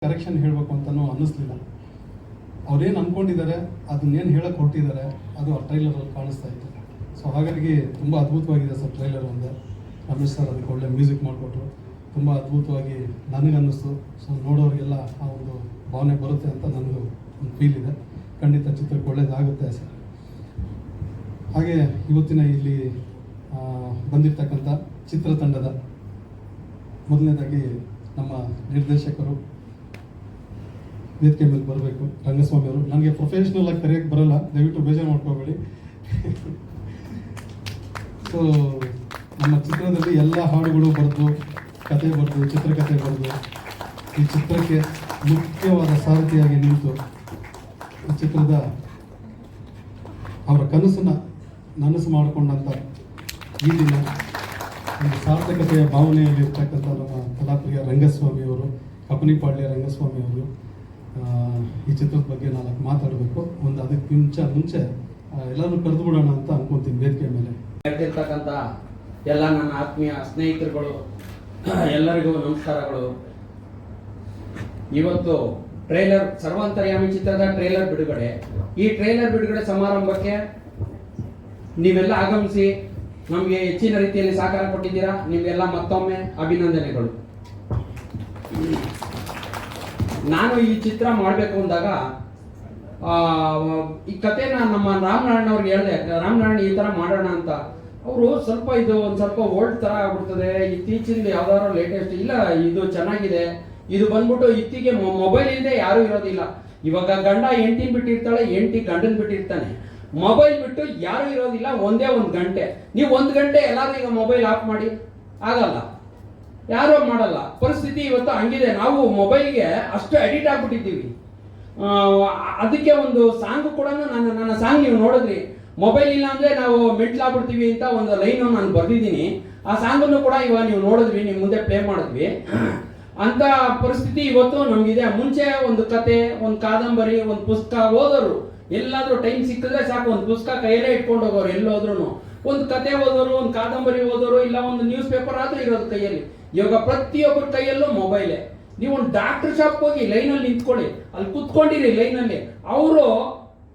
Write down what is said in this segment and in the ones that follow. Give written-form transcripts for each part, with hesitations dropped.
Correction ಹೇಳಬೇಕು ಅಂತಲೂ ಅನ್ನಿಸ್ಲಿಲ್ಲ. ಅವ್ರೇನು ಅಂದ್ಕೊಂಡಿದ್ದಾರೆ ಅದನ್ನೇನು ಹೇಳಕ್ಕೆ ಹೊರಟಿದ್ದಾರೆ ಅದು ಆ ಟ್ರೈಲರಲ್ಲಿ ಕಾಣಿಸ್ತಾ ಇತ್ತು. ಸೊ ಹಾಗಾಗಿ ತುಂಬ ಅದ್ಭುತವಾಗಿದೆ ಸರ್ ಟ್ರೈಲರ್. ಒಂದೇ ರಮೇಶ್ ಸರ್ ಅದಕ್ಕೆ ಒಳ್ಳೆ ಮ್ಯೂಸಿಕ್ ಮಾಡಿಕೊಟ್ರು, ತುಂಬ ಅದ್ಭುತವಾಗಿ ನನಗನ್ನಿಸ್ತು. ಸೊ ನೋಡೋರಿಗೆಲ್ಲ ಆ ಒಂದು ಭಾವನೆ ಬರುತ್ತೆ ಅಂತ ನನಗೂ ಒಂದು ಫೀಲ್ ಇದೆ. ಖಂಡಿತ ಚಿತ್ರಕ್ಕೆ ಒಳ್ಳೇದಾಗುತ್ತೆ ಸರ್. ಹಾಗೆ ಇವತ್ತಿನ ಇಲ್ಲಿ ಬಂದಿರ್ತಕ್ಕಂಥ ಚಿತ್ರತಂಡದ ಮೊದಲನೇದಾಗಿ ನಮ್ಮ ನಿರ್ದೇಶಕರು ವೇದಿಕೆ ಮೇಲೆ ಬರಬೇಕು, ರಂಗಸ್ವಾಮಿ ಅವರು. ನನಗೆ ಪ್ರೊಫೆಷ್ನಲ್ ಆಗಿ ಕರೆಯೋಕ್ಕೆ ಬರಲ್ಲ, ದಯವಿಟ್ಟು ಬೇಜಾರು ಮಾಡ್ಕೋಬೇಡಿ. ಸೊ ನಮ್ಮ ಚಿತ್ರದಲ್ಲಿ ಎಲ್ಲ ಹಾಡುಗಳು ಬರೆದು, ಕತೆ ಬರೆದು, ಚಿತ್ರಕಥೆ ಬರೆದು, ಈ ಚಿತ್ರಕ್ಕೆ ಮುಖ್ಯವಾದ ಸಾರಥಿಯಾಗಿ ನಿಂತು ಈ ಚಿತ್ರದ ಅವರ ಕನಸನ್ನು ನನಸು ಮಾಡಿಕೊಂಡಂಥ ಈ ದಿನ ಒಂದು ಸಾರ್ಥಕತೆಯ ಭಾವನೆಯಲ್ಲಿ ಇರ್ತಕ್ಕಂಥ ನಮ್ಮ ಕಲಾಪ್ರಿಯ ರಂಗಸ್ವಾಮಿಯವರು, ಕಪನಿಪಾಳ್ಯ ರಂಗಸ್ವಾಮಿಯವರು ಈ ಚಿತ್ರದ ಬಗ್ಗೆ ನಾನು ಮಾತಾಡಬೇಕು. ಒಂದು ಅದಕ್ಕೆ ಮುಂಚೆ ಎಲ್ಲರೂ ಕರೆದು ಬಿಡೋಣ ಅಂತ ಅನ್ಕೊಂತೀನಿ ವೇದಿಕೆ ಮೇಲೆ. ಇರ್ತಕ್ಕಂಥ ಎಲ್ಲ ನನ್ನ ಆತ್ಮೀಯ ಸ್ನೇಹಿತರುಗಳು ಎಲ್ಲರಿಗೂ ನಮಸ್ಕಾರಗಳು. ಇವತ್ತು ಟ್ರೈಲರ್ ಸರ್ವಾಂತರ್ಯಾಮಿ ಚಿತ್ರದ ಟ್ರೈಲರ್ ಬಿಡುಗಡೆ. ಈ ಟ್ರೈಲರ್ ಬಿಡುಗಡೆ ಸಮಾರಂಭಕ್ಕೆ ನೀವೆಲ್ಲ ಆಗಮಿಸಿ ನಮಗೆ ಹೆಚ್ಚಿನ ರೀತಿಯಲ್ಲಿ ಸಹಕಾರ ಕೊಟ್ಟಿದ್ದೀರಾ. ನಿಮಗೆಲ್ಲ ಮತ್ತೊಮ್ಮೆ ಅಭಿನಂದನೆಗಳು. ನಾನು ಈ ಚಿತ್ರ ಮಾಡಬೇಕು ಅಂದಾಗ ಈ ಕಥೆನ ನಮ್ಮ ರಾಮನಾರಾಯಣ ಅವ್ರಿಗೆ ಹೇಳಿದೆ, ರಾಮನಾರಾಯಣ ಈ ಥರ ಮಾಡೋಣ ಅಂತ. ಅವರು ಸ್ವಲ್ಪ ಇದು ಒಂದು ಸ್ವಲ್ಪ ಓಲ್ಡ್ ಥರ ಆಗ್ಬಿಡ್ತದೆ, ಇತ್ತೀಚಿಂದ ಯಾವ್ದಾದ್ರು ಲೇಟೆಸ್ಟ್ ಇಲ್ಲ, ಇದು ಚೆನ್ನಾಗಿದೆ, ಇದು ಬಂದ್ಬಿಟ್ಟು ಇತ್ತಿಗೆ ಮೊಬೈಲ್ ಇಲ್ಲದೆ ಯಾರೂ ಇರೋದಿಲ್ಲ. ಇವಾಗ ಗಂಡ ಹೆಂಡತಿನ ಬಿಟ್ಟಿರ್ತಾಳೆ, ಹೆಂಡತಿ ಗಂಡನ ಬಿಟ್ಟಿರ್ತಾನೆ. ಮೊಬೈಲ್ ಬಿಟ್ಟು ಯಾರೂ ಇರೋದಿಲ್ಲ ಒಂದೇ ಒಂದು ಗಂಟೆ. ನೀವು ಒಂದು ಗಂಟೆ ಎಲ್ಲಾದ್ರೂ ಈಗ ಮೊಬೈಲ್ ಆಫ್ ಮಾಡಿ ಆಗಲ್ಲ, ಯಾರು ಮಾಡಲ್ಲ. ಪರಿಸ್ಥಿತಿ ಇವತ್ತು ಹಂಗಿದೆ. ನಾವು ಮೊಬೈಲ್ಗೆ ಅಷ್ಟು ಅಡಿಕ್ಟ್ ಆಗ್ಬಿಟ್ಟಿದ್ದೀವಿ. ಅದಕ್ಕೆ ಒಂದು ಸಾಂಗ್ ಕೂಡ ನನ್ನ ಸಾಂಗ್ ನೀವು ನೋಡಿದ್ರಿ, ಮೊಬೈಲ್ ಇಲ್ಲ ಅಂದ್ರೆ ನಾವು ಮೆಟ್ಲಾಗ್ಬಿಡ್ತೀವಿ ಅಂತ ಒಂದು ಲೈನ್ ನಾನು ಬರ್ದಿದ್ದೀನಿ. ಆ ಸಾಂಗನ್ನು ಕೂಡ ಇವಾಗ ನೀವು ನೋಡಿದ್ವಿ, ನಿಮ್ಮ ಮುಂದೆ ಪ್ಲೇ ಮಾಡಿದ್ವಿ. ಅಂತ ಪರಿಸ್ಥಿತಿ ಇವತ್ತು ನಮ್ಗಿದೆ. ಮುಂಚೆ ಒಂದು ಕತೆ, ಒಂದು ಕಾದಂಬರಿ, ಒಂದು ಪುಸ್ತಕ ಓದೋರು, ಎಲ್ಲಾದ್ರೂ ಟೈಮ್ ಸಿಕ್ಕಿದ್ರೆ ಸಾಕು ಒಂದು ಪುಸ್ತಕ ಕೈಯಲ್ಲೇ ಇಟ್ಕೊಂಡು ಹೋಗೋರು. ಎಲ್ಲೋದ್ರು ಒಂದು ಕತೆ ಓದೋರು, ಒಂದು ಕಾದಂಬರಿ ಓದೋರು, ಇಲ್ಲ ಒಂದು ನ್ಯೂಸ್ ಪೇಪರ್ ಆದ್ರೂ ಇರೋದು ಕೈಯಲ್ಲಿ. ಇವಾಗ ಪ್ರತಿಯೊಬ್ಬರ ಕೈಯಲ್ಲೂ ಮೊಬೈಲೇ. ನೀವು ಒಂದು ಡಾಕ್ಟರ್ ಶಾಪ್ ಹೋಗಿ ಲೈನಲ್ಲಿ ನಿಂತ್ಕೊಳ್ಳಿ, ಅಲ್ಲಿ ಕುತ್ಕೊಂಡಿರಿ ಲೈನಲ್ಲಿ, ಅವರು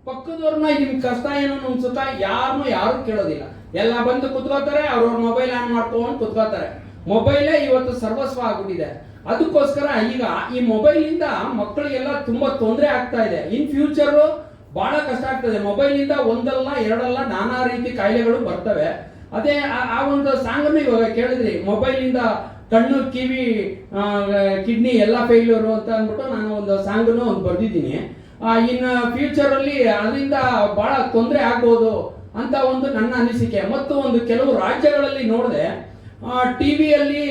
ಪಕ್ಕದವ್ರನ್ನ ನಿಮ್ಗೆ ಕಷ್ಟ ಏನೋ ಒಂದು ಸುಖ ಯಾರು ಕೇಳೋದಿಲ್ಲ. ಎಲ್ಲ ಬಂದು ಕುತ್ಕೋತಾರೆ, ಅವ್ರವ್ರ ಮೊಬೈಲ್ ಆನ್ ಮಾಡ್ಕೊಂಡು ಕುತ್ಕೋತಾರೆ. ಮೊಬೈಲೇ ಇವತ್ತು ಸರ್ವಸ್ವ ಆಗ್ಬಿಟ್ಟಿದೆ. ಅದಕ್ಕೋಸ್ಕರ ಈಗ ಈ ಮೊಬೈಲಿಂದ ಮಕ್ಕಳಿಗೆಲ್ಲ ತುಂಬಾ ತೊಂದರೆ ಆಗ್ತಾ ಇದೆ. ಇನ್ ಫ್ಯೂಚರ್ ಬಹಳ ಕಷ್ಟ ಆಗ್ತದೆ. ಮೊಬೈಲಿಂದ ಒಂದಲ್ಲ ಎರಡಲ್ಲ ನಾನಾ ರೀತಿ ಕಾಯಿಲೆಗಳು ಬರ್ತವೆ. ಅದೇ ಆ ಒಂದು ಸಾಂಗನ್ನು ಇವಾಗ ಕೇಳಿದ್ರಿ, ಮೊಬೈಲಿಂದ ಕಣ್ಣು, ಕಿವಿ, ಕಿಡ್ನಿ ಎಲ್ಲ ಫೇಲ್ಯೂರು ಅಂತ ಅಂದ್ಬಿಟ್ಟು ನಾನು ಒಂದು ಸಾಂಗನ್ನು ಒಂದು ಬರ್ದಿದ್ದೀನಿ. ಇನ್ನು ಫ್ಯೂಚರ್ ಅಲ್ಲಿ ಅದರಿಂದ ಬಹಳ ತೊಂದರೆ ಆಗ್ಬೋದು ಅಂತ ಒಂದು ನನ್ನ ಅನಿಸಿಕೆ. ಮತ್ತು ಒಂದು ಕೆಲವು ರಾಜ್ಯಗಳಲ್ಲಿ ನೋಡಿದೆ, ಟಿವಿಯಲ್ಲಿ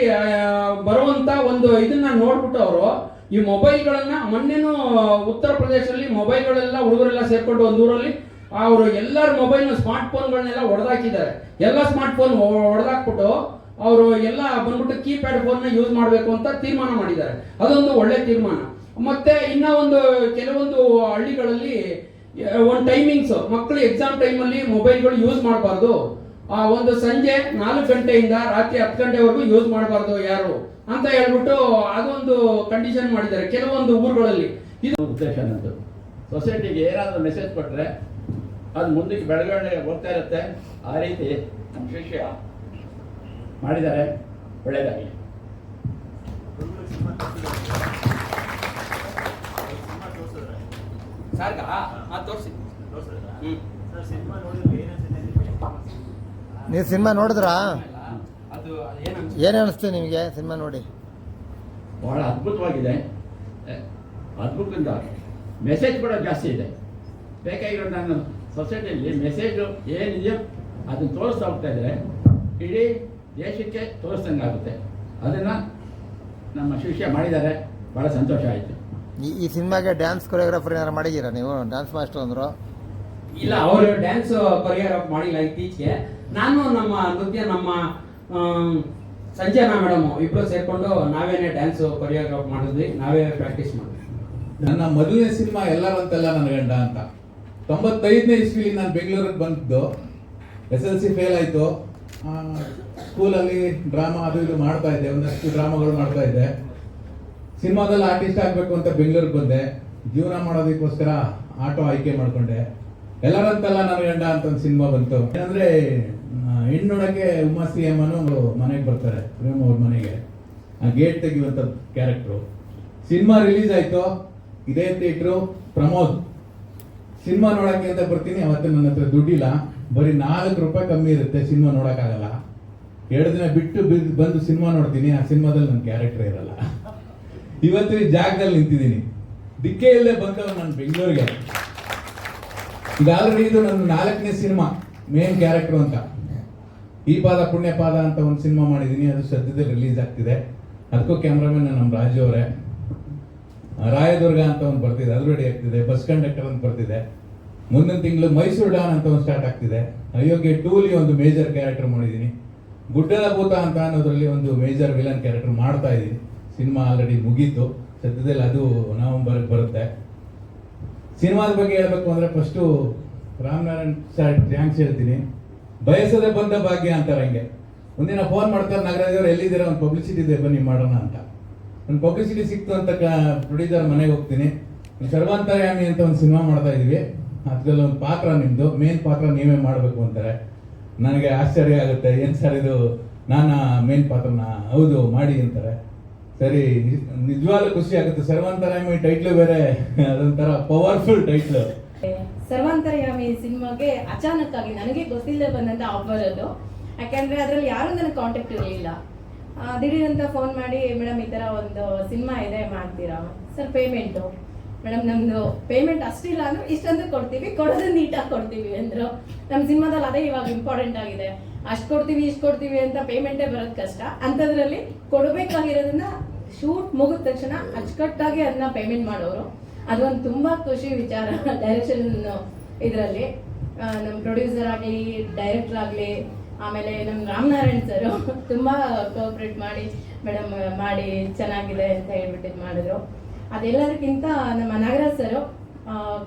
ಬರುವಂತ ಒಂದು ಇದನ್ನ ನೋಡ್ಬಿಟ್ಟು ಅವರು ಈ ಮೊಬೈಲ್ಗಳನ್ನ, ಮೊನ್ನೆನೂ ಉತ್ತರ ಪ್ರದೇಶದಲ್ಲಿ ಮೊಬೈಲ್ಗಳೆಲ್ಲ ಹುಡುಗರೆಲ್ಲ ಸೇರ್ಕೊಂಡು ಒಂದು ಊರಲ್ಲಿ ಅವರು ಎಲ್ಲರ ಮೊಬೈಲ್ ಸ್ಮಾರ್ಟ್ ಫೋನ್ಗಳನ್ನೆಲ್ಲ ಹೊಡೆದಾಕಿದ್ದಾರೆ. ಎಲ್ಲ ಸ್ಮಾರ್ಟ್ ಫೋನ್ ಹೊಡೆದಾಕ್ಬಿಟ್ಟು ಅವರು ಎಲ್ಲ ಬಂದ್ಬಿಟ್ಟು ಕೀಪ್ಯಾಡ್ ಫೋನ್ನ ಯೂಸ್ ಮಾಡಬೇಕು ಅಂತ ತೀರ್ಮಾನ ಮಾಡಿದ್ದಾರೆ. ಅದೊಂದು ಒಳ್ಳೆ ತೀರ್ಮಾನ. ಮತ್ತೆ ಇನ್ನ ಒಂದು ಕೆಲವೊಂದು ಹಳ್ಳಿಗಳಲ್ಲಿ ಒಂದು ಟೈಮಿಂಗ್ಸ್, ಮಕ್ಕಳು ಎಕ್ಸಾಮ್ ಟೈಮಲ್ಲಿ ಮೊಬೈಲ್ಗಳು ಯೂಸ್ ಮಾಡಬಾರ್ದು, ಒಂದು ಸಂಜೆ 4 ಗಂಟೆಯಿಂದ ರಾತ್ರಿ 10 ಗಂಟೆವರೆಗೂ ಯೂಸ್ ಮಾಡಬಾರ್ದು ಯಾರು ಅಂತ ಹೇಳ್ಬಿಟ್ಟು ಅದೊಂದು ಕಂಡೀಷನ್ ಮಾಡಿದ್ದಾರೆ ಕೆಲವೊಂದು ಊರುಗಳಲ್ಲಿ. ಇದು ಉದ್ದೇಶ ನನ್ನದು. ಸೊಸೈಟಿಗೆ ಏನಾದರೂ ಮೆಸೇಜ್ ಕೊಟ್ಟರೆ ಅದು ಮುಂದಕ್ಕೆ ಬೆಳವಣಿಗೆ ಹೋಗ್ತಾ ಇರುತ್ತೆ. ಆ ರೀತಿ ನಮ್ಮ ಶಿಷ್ಯ ಮಾಡಿದ್ದಾರೆ, ಒಳ್ಳೆಯದಾಗಲಿ. ನೀವು ಸಿನಿಮಾ ನೋಡಿದ್ರಾ? ಏನು ಅನಿಸ್ತು ನಿಮಗೆ ಸಿನಿಮಾ ನೋಡಿ? ಬಹಳ ಅದ್ಭುತವಾಗಿದೆ. ಅದ್ಭುತದಿಂದ ಮೆಸೇಜ್ ಕೂಡ ಜಾಸ್ತಿ ಇದೆ. ಬೇಕಾಗಿರೋ ನಾನು ಸೊಸೈಟಿಯಲ್ಲಿ ಮೆಸೇಜು ಏನಿದೆಯೋ ಅದನ್ನು ತೋರಿಸ್ತಾ ಹೋಗ್ತಾ ಇದ್ದಾರೆ, ಇಡೀ ದೇಶಕ್ಕೆ ತೋರಿಸ್ದಂಗೆ ಆಗುತ್ತೆ. ಅದನ್ನು ನಮ್ಮ ಶಿಷ್ಯ ಮಾಡಿದ್ದಾರೆ, ಭಾಳ ಸಂತೋಷ ಆಯಿತು. ಈ ಸಿನಿಮಾಗೆ ಡ್ಯಾನ್ಸ್ ಕೊರಿಯೋಗ್ರಾಫರ್ ಏನಾರು ಮಾಡಿದ್ದೀರಾ ನೀವು? ಡ್ಯಾನ್ಸ್ ಮಾಸ್ಟರ್ ಅಂದರು. ಇಲ್ಲ, ಅವರು ಡ್ಯಾನ್ಸ್ ಕೊರಿಯೋಗ್ರಾಫ್ ಮಾಡಿಲ್ಲ ಇತ್ತೀಚೆಗೆ. ನಾನು ನಮ್ಮ ನೃತ್ಯ ನಮ್ಮ ಸಂಜನಾ ಮೇಡಮ್ ಇಬ್ರು ಸೇರ್ಕೊಂಡು ನಾವೇನೇ ಡ್ಯಾನ್ಸ್ ಕೊರಿಯೋಗ್ರಾಫ್ ಮಾಡಿದ್ವಿ, ನಾವೇ ಪ್ರಾಕ್ಟೀಸ್ ಮಾಡಿದ್ವಿ. ನನ್ನ ಮೊದಲನೇ ಸಿನಿಮಾ ಎಲ್ಲರಂತೆಲ್ಲ ನನ್ನ ಗಂಡ ಅಂತ 95ನೇ ಇಸ್ವಿಲಿ ನಾನು ಬೆಂಗಳೂರಿಗೆ ಬಂದಿದ್ದು. SLC ಫೇಲ್ ಆಯಿತು. ಸ್ಕೂಲಲ್ಲಿ ಡ್ರಾಮಾ ಅದು ಇದು ಮಾಡ್ತಾ ಇದ್ದೆ, ಒಂದಷ್ಟು ಡ್ರಾಮಾಗಳು ಮಾಡ್ತಾ ಇದ್ದೆ. ಸಿನಿಮಾದಲ್ಲಿ ಆರ್ಟಿಸ್ಟ್ ಆಗಬೇಕು ಅಂತ ಬೆಂಗಳೂರಿಗೆ ಬಂದೆ. ಜೀವನ ಮಾಡೋದಕ್ಕೋಸ್ಕರ ಆಟೋ ಆಯ್ಕೆ ಮಾಡ್ಕೊಂಡೆ. ಎಲ್ಲರಂತಲ್ಲ ನನ್ನ ಗಂಡ ಅಂತ ಒಂದು ಸಿನಿಮಾ ಬಂತು. ಏನಂದ್ರೆ ಹೆಣ್ಣು ನೋಡಕ್ಕೆ ಉಮಾಶ್ರೀ ಅಮ್ಮನು ಮನೆಗೆ ಬರ್ತಾರೆ, ಪ್ರೇಮ್ ಅವ್ರ ಮನೆಗೆ. ಆ ಗೇಟ್ ತೆಗಿಯುವಂತ ಕ್ಯಾರೆಕ್ಟ್ರು. ಸಿನಿಮಾ ರಿಲೀಸ್ ಆಯ್ತು. ಇದೇ ಥಿಯೇಟ್ರು ಪ್ರಮೋದ್. ಸಿನಿಮಾ ನೋಡಕ್ಕೆ ಅಂತ ಬರ್ತೀನಿ. ಅವತ್ತು ನನ್ನ ಹತ್ರ ದುಡ್ಡಿಲ್ಲ, ಬರೀ 4 ರೂಪಾಯಿ ಕಮ್ಮಿ ಇರುತ್ತೆ, ಸಿನಿಮಾ ನೋಡಕ್ಕಾಗಲ್ಲ. 2 ದಿನ ಬಿಟ್ಟು ಬಂದು ಸಿನಿಮಾ ನೋಡ್ತೀನಿ. ಆ ಸಿನಿಮಾದಲ್ಲಿ ನನ್ನ ಕ್ಯಾರೆಕ್ಟರ್ ಇರಲ್ಲ. ಇವತ್ತು ಈ ಜಾಗದಲ್ಲಿ ನಿಂತಿದ್ದೀನಿ. ದಿಕ್ಕೇ ಇಲ್ಲದೆ ಬಂದವ ನಾನು ಬೆಂಗಳೂರಿಗೆ. ಈಗ ಆಲ್ರೆಡಿ ಇದು ನನ್ನ 4ನೇ ಸಿನಿಮಾ, ಮೇನ್ ಕ್ಯಾರೆಕ್ಟರ್ ಅಂತ. ಈ ಪಾದ ಪುಣ್ಯ ಪಾದ ಅಂತ ಒಂದು ಸಿನಿಮಾ ಮಾಡಿದ್ದೀನಿ, ಅದು ಸದ್ಯದಲ್ಲಿ ರಿಲೀಸ್ ಆಗ್ತಿದೆ. ಅದಕ್ಕೂ ಕ್ಯಾಮ್ರಾಮನ್ ನಮ್ಮ ರಾಜು ಅವರೇ. ರಾಯದುರ್ಗ ಅಂತ ಒಂದು ಬರ್ತಿದೆ, ಅದು ರೆಡಿ ಆಗ್ತಿದೆ. ಬಸ್ ಕಂಡಕ್ಟರ್ ಅಂತ ಬರ್ತಿದೆ. ಮುಂದಿನ ತಿಂಗಳು ಮೈಸೂರು ಡಾನ್ ಅಂತ ಒಂದು ಸ್ಟಾರ್ಟ್ ಆಗ್ತಿದೆ. ಅಯೋಗ್ಯ 2 ಒಂದು ಮೇಜರ್ ಕ್ಯಾರೆಕ್ಟರ್ ಮಾಡಿದ್ದೀನಿ. ಗುಡ್ಡದ ಭೂತ ಅಂತ ಅನ್ನೋದ್ರಲ್ಲಿ ಒಂದು ಮೇಜರ್ ವಿಲನ್ ಕ್ಯಾರೆಕ್ಟರ್ ಮಾಡ್ತಾ ಇದ್ದೀನಿ. ಸಿನಿಮಾ ಆಲ್ರೆಡಿ ಮುಗೀತು, ಸದ್ಯದಲ್ಲಿ ಅದು ನವೆಂಬರ್ಗೆ ಬರುತ್ತೆ. ಸಿನಿಮಾದ ಬಗ್ಗೆ ಹೇಳ್ಬೇಕು ಅಂದ್ರೆ ಫಸ್ಟು ರಾಮನಾರಾಯಣ್ ಸರ್ ಥ್ಯಾಂಕ್ಸ್ ಹೇಳ್ತೀನಿ. ಬಯಸದೆ ಬಂದ ಭಾಗ್ಯ ಅಂತಾರೆ. ಹಂಗೆ ಒಂದಿನ ಫೋನ್ ಮಾಡ್ತಾರೆ, ನಾಗರಾಜ್ ಅವ್ರು ಎಲ್ಲಿದ್ದೀರಾ, ಒಂದು ಪಬ್ಲಿಸಿಟಿ ಇದೆ ಬನ್ನಿ ಮಾಡೋಣ ಅಂತ. ಒಂದು ಪಬ್ಲಿಸಿಟಿ ಸಿಕ್ತು ಅಂತ ಪ್ರೊಡ್ಯೂಸರ್ ಮನೆಗೆ ಹೋಗ್ತೀನಿ. ಸರ್ವಾಂತರ್ಯಾಮಿ ಅಂತ ಒಂದು ಸಿನಿಮಾ ಮಾಡ್ತಾ ಇದೀವಿ, ಅದ್ರಲ್ಲಿ ಒಂದು ಪಾತ್ರ ನಿಮ್ದು, ಮೇನ್ ಪಾತ್ರ ನೀವೇ ಮಾಡಬೇಕು ಅಂತಾರೆ. ನನಗೆ ಆಶ್ಚರ್ಯ ಆಗುತ್ತೆ, ಏನು ಸರ್ ಇದು ನಾನು ಮೇನ್ ಪಾತ್ರನ? ಹೌದು ಮಾಡಿ ಅಂತಾರೆ. ಸರಿ, ನಿಜವಾಗ್ಲೂ ಖುಷಿ ಆಗುತ್ತೆ. ಸರ್ವಾಂತರ್ಯಾಮಿ ಟೈಟ್ಲು ಬೇರೆ ಅದೊಂಥರ ಪವರ್ಫುಲ್ ಟೈಟ್ಲು. ಸರ್ವಾಂತರ್ಯಾಮಿ ಸಿನಿಮಾಗೆ ಅಚಾನಕ್ ಆಗಿ ನನಗೆ ಗೊತ್ತಿಲ್ಲದೆ ಬಂದಂತ ಆಫರ್ ಅದು. ಯಾಕೆಂದ್ರೆ ಅದ್ರಲ್ಲಿ ಯಾರು ನನಗೆ ಕಾಂಟ್ಯಾಕ್ಟ್ ಇರಲಿಲ್ಲ. ದಿಢೀರ್ ಅಂತ ಫೋನ್ ಮಾಡಿ, ಮೇಡಮ್ ಈ ತರ ಒಂದು ಸಿನಿಮಾ ಇದೆ, ಮಾಡ್ತೀರಾ ಸರ್? ಪೇಮೆಂಟು ಮೇಡಮ್ ನಮ್ದು ಪೇಮೆಂಟ್ ಅಷ್ಟಿಲ್ಲ ಅಂದ್ರೆ ಇಷ್ಟಂತ ಕೊಡ್ತೀವಿ, ಕೊಡೋದು ನೀಟಾಗಿ ಕೊಡ್ತೀವಿ ಅಂದ್ರು. ನಮ್ಮ ಸಿನಿಮಾದಲ್ಲಿ ಅದೇ ಇವಾಗ ಇಂಪಾರ್ಟೆಂಟ್ ಆಗಿದೆ. ಅಷ್ಟು ಕೊಡ್ತೀವಿ ಇಷ್ಟು ಕೊಡ್ತೀವಿ ಅಂತ ಪೇಮೆಂಟೇ ಬರೋದು ಕಷ್ಟ. ಅಂಥದ್ರಲ್ಲಿ ಕೊಡಬೇಕಾಗಿರೋದನ್ನ ಶೂಟ್ ಮುಗಿದ ತಕ್ಷಣ ಅಚ್ಚುಕಟ್ಟಾಗಿ ಅದನ್ನ ಪೇಮೆಂಟ್ ಮಾಡೋರು. ಅದೊಂದು ತುಂಬಾ ಖುಷಿ ವಿಚಾರ. ಡೈರೆಕ್ಷನ್ ಇದರಲ್ಲಿ ನಮ್ಮ ಪ್ರೊಡ್ಯೂಸರ್ ಆಗಲಿ, ಡೈರೆಕ್ಟರ್ ಆಗಲಿ, ಆಮೇಲೆ ನಮ್ಮ ರಾಮನಾರಾಯಣ್ ಸರ್ ತುಂಬಾ ಕೋಆಪರೇಟ್ ಮಾಡಿ ಮೇಡಮ್ ಮಾಡಿ ಚೆನ್ನಾಗಿದೆ ಅಂತ ಹೇಳ್ಬಿಟ್ಟು ಇದು ಮಾಡಿದ್ರು. ಅದೆಲ್ಲದಕ್ಕಿಂತ ನಮ್ಮ ನಾಗರಾಜ್ ಸರ್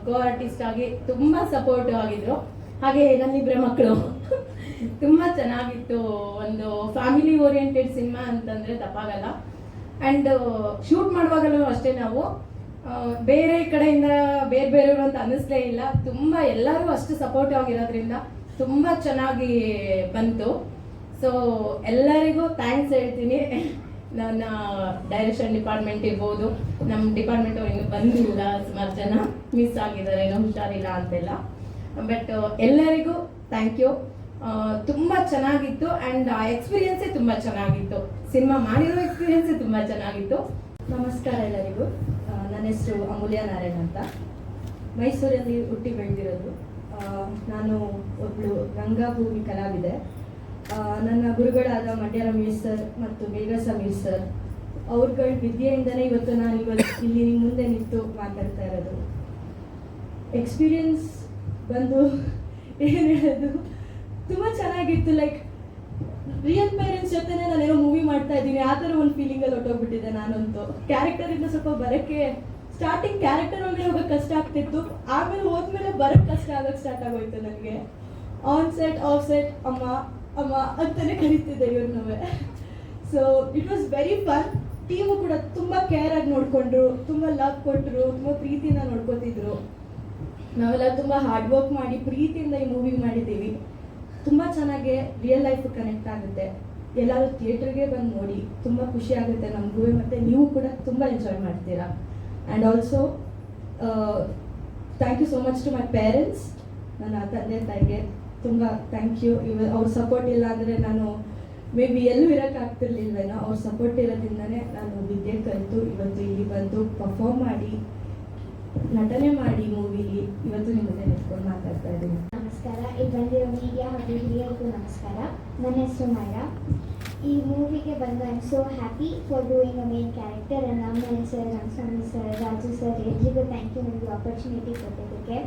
ಕೋ ಆರ್ಟಿಸ್ಟ್ ಆಗಿ ತುಂಬಾ ಸಪೋರ್ಟಿವ್ ಆಗಿದ್ರು. ಹಾಗೆ ನನ್ನಿಬ್ಬರ ಮಕ್ಕಳು ತುಂಬಾ ಚೆನ್ನಾಗಿತ್ತು. ಒಂದು ಫ್ಯಾಮಿಲಿ ಓರಿಯೆಂಟೆಡ್ ಸಿನಿಮಾ ಅಂತಂದ್ರೆ ತಪ್ಪಾಗಲ್ಲ. ಅಂಡ್ ಶೂಟ್ ಮಾಡುವಾಗಲೂ ಅಷ್ಟೇ ನಾವು ಬೇರೆ ಕಡೆಯಿಂದ ಬೇರೆಯವರು ಅಂತ ಅನ್ನಿಸ್ಲೇ ಇಲ್ಲ. ತುಂಬಾ ಎಲ್ಲರೂ ಅಷ್ಟು ಸಪೋರ್ಟಿವ್ ಆಗಿರೋದ್ರಿಂದ ತುಂಬಾ ಚೆನ್ನಾಗಿ ಬಂತು. ಸೊ ಎಲ್ಲರಿಗೂ ಥ್ಯಾಂಕ್ಸ್ ಹೇಳ್ತೀನಿ. ನನ್ನ ಡೈರೆಕ್ಷನ್ ಡಿಪಾರ್ಟ್ಮೆಂಟ್ ಇರ್ಬೋದು, ನಮ್ಮ ಡಿಪಾರ್ಟ್ಮೆಂಟ್ ಅವ್ರು ಇನ್ನೂ ಬಂದಿಲ್ಲ, ಸುಮಾರು ಜನ ಮಿಸ್ ಆಗಿದ್ದಾರೆ, ಏನೋ ಹುಷಾರಿಲ್ಲ ಅಂತೆಲ್ಲ. ಬಟ್ ಎಲ್ಲರಿಗೂ ಥ್ಯಾಂಕ್ ಯು. ತುಂಬ ಚೆನ್ನಾಗಿತ್ತು. ಆ್ಯಂಡ್ ಆ ಎಕ್ಸ್ಪೀರಿಯನ್ಸೇ ತುಂಬ ಚೆನ್ನಾಗಿತ್ತು. ಸಿನಿಮಾ ಮಾಡಿರೋ ಎಕ್ಸ್ಪೀರಿಯನ್ಸೇ ತುಂಬ ಚೆನ್ನಾಗಿತ್ತು. ನಮಸ್ಕಾರ ಎಲ್ಲರಿಗೂ. ನನ್ನ ಹೆಸರು ಅಮೂಲ್ಯ ನಾರಾಯಣ್ ಅಂತ. ಮೈಸೂರಲ್ಲಿ ಹುಟ್ಟಿ ಬೆಳೆದಿರೋದು. ನಾನು ಒಬ್ಬಳು ರಂಗಭೂಮಿ ಕಲಾವಿದೆ. ನನ್ನ ಗುರುಗಳಾದ ಮಂಡ್ಯ ರಮೇಶ್ ಸರ್ ಮತ್ತು ಬೇಗ ಸಮೀರ್ ಸರ್ ಅವ್ರಗಳ ವಿದ್ಯೆಯಿಂದನೇ ಇವತ್ತು ನಾನು ಇಲ್ಲಿ ನಿಮ್ಮ ಮುಂದೆ ನಿಂತು ಮಾತಾಡ್ತಾ ಇರೋದು. ಎಕ್ಸ್ಪೀರಿಯನ್ಸ್ ಬಂದು ಏನು ಹೇಳೋದು, ತುಂಬ ಚೆನ್ನಾಗಿತ್ತು. ಲೈಕ್ ರಿಯಲ್ ಪೇರೆಂಟ್ಸ್ ಜೊತೆನೇ ನಾನೇನೋ ಮೂವಿ ಮಾಡ್ತಾ ಇದ್ದೀನಿ ಆ ಥರ ಒಂದು ಫೀಲಿಂಗಲ್ಲಿ ಹೊಟ್ಟೋಗ್ಬಿಟ್ಟಿದೆ ನಾನಂತೂ. ಕ್ಯಾರೆಕ್ಟರಿಂದ ಸ್ವಲ್ಪ ಬರೋಕ್ಕೆ ಸ್ಟಾರ್ಟಿಂಗ್ ಕ್ಯಾರೆಕ್ಟರ್ ಒಳಗಡೆ ಹೋಗೋಕ್ಕೆ ಕಷ್ಟ ಆಗ್ತಿತ್ತು. ಆಮೇಲೆ ಹೋದ್ಮೇಲೆ ಬರೋಕ್ಕೆ ಕಷ್ಟ ಆಗೋಕ್ಕೆ ಸ್ಟಾರ್ಟ್ ಆಗೋಯ್ತು ನನಗೆ. ಆನ್ ಸೆಟ್ ಆಫ್ ಸೆಟ್ ಅಮ್ಮ ಅಮ್ಮ ಅಂತಲೇ ಕರೀತಿದ್ದೆ ಇವ್ರನ್ನೂ. So it was very fun. Team ಕೂಡ ತುಂಬ ಕೇರ್ ಆಗಿ ನೋಡಿಕೊಂಡ್ರು, ತುಂಬ ಲವ್ ಕೊಟ್ಟರು, ತುಂಬ ಪ್ರೀತಿಯಿಂದ ನೋಡ್ಕೊತಿದ್ರು. ನಾವೆಲ್ಲ ತುಂಬ ಹಾರ್ಡ್ ವರ್ಕ್ ಮಾಡಿ ಪ್ರೀತಿಯಿಂದ ಈ ಮೂವಿ ಮಾಡಿದ್ದೀವಿ. ತುಂಬ ಚೆನ್ನಾಗಿ ರಿಯಲ್ ಲೈಫ್ ಕನೆಕ್ಟ್ ಆಗುತ್ತೆ. ಎಲ್ಲರೂ ಥಿಯೇಟ್ರಿಗೆ ಬಂದು ನೋಡಿ, ತುಂಬ ಖುಷಿ ಆಗುತ್ತೆ ನಮಗೂ. ಮತ್ತು ನೀವು ಕೂಡ ತುಂಬ ಎಂಜಾಯ್ ಮಾಡ್ತೀರಾ. And also thank you so much to my parents. ನನ್ನ ತಂದೆ ತಾಯಿಗೆ ತುಂಬ ಥ್ಯಾಂಕ್ ಯು. ಅವ್ರ ಸಪೋರ್ಟ್ ಇಲ್ಲ ಅಂದರೆ ನಾನು ಮೇ ಬಿ ಎಲ್ಲೂ ಇರೋಕ್ಕಾಗ್ತಿರ್ಲಿಲ್ವೇನೋ. ಅವ್ರ ಸಪೋರ್ಟ್ ಇರೋದ್ರಿಂದನೇ ನಾನು ವಿದ್ಯೆ ಕಲಿತು ಇವತ್ತು ಇಲ್ಲಿ ಬಂದು ಪರ್ಫಾರ್ಮ್ ಮಾಡಿ ನಟನೆ ಮಾಡಿ ಮೂವಿಲಿ ಇವತ್ತು ನಿಮ್ಮ ಮುಂದೆ ನಿಂತ್ಕೊಂಡು ಮಾತಾಡ್ತಾ ಇದ್ದೀನಿ. ನಮಸ್ಕಾರ. ಇಲ್ಲಿ ಬಂದಿರೋ ಮೀಡಿಯಾ ಹಾಗೂ ಹಿರಿಯರಿಗೂ ನಮಸ್ಕಾರ. ನನ್ನ ಹೆಸರು ಮಾಯಾ. ಈ ಮೂವಿಗೆ ಬಂದು I am so happy for doing a main character. And Ramanarayan sir, Rangaswamy sir, Raju sir ಎಲ್ರಿಗೂ ಥ್ಯಾಂಕ್ ಯು ನನಗೆ ಆಪರ್ಚುನಿಟಿ ಕೊಟ್ಟಿದ್ದಕ್ಕೆ.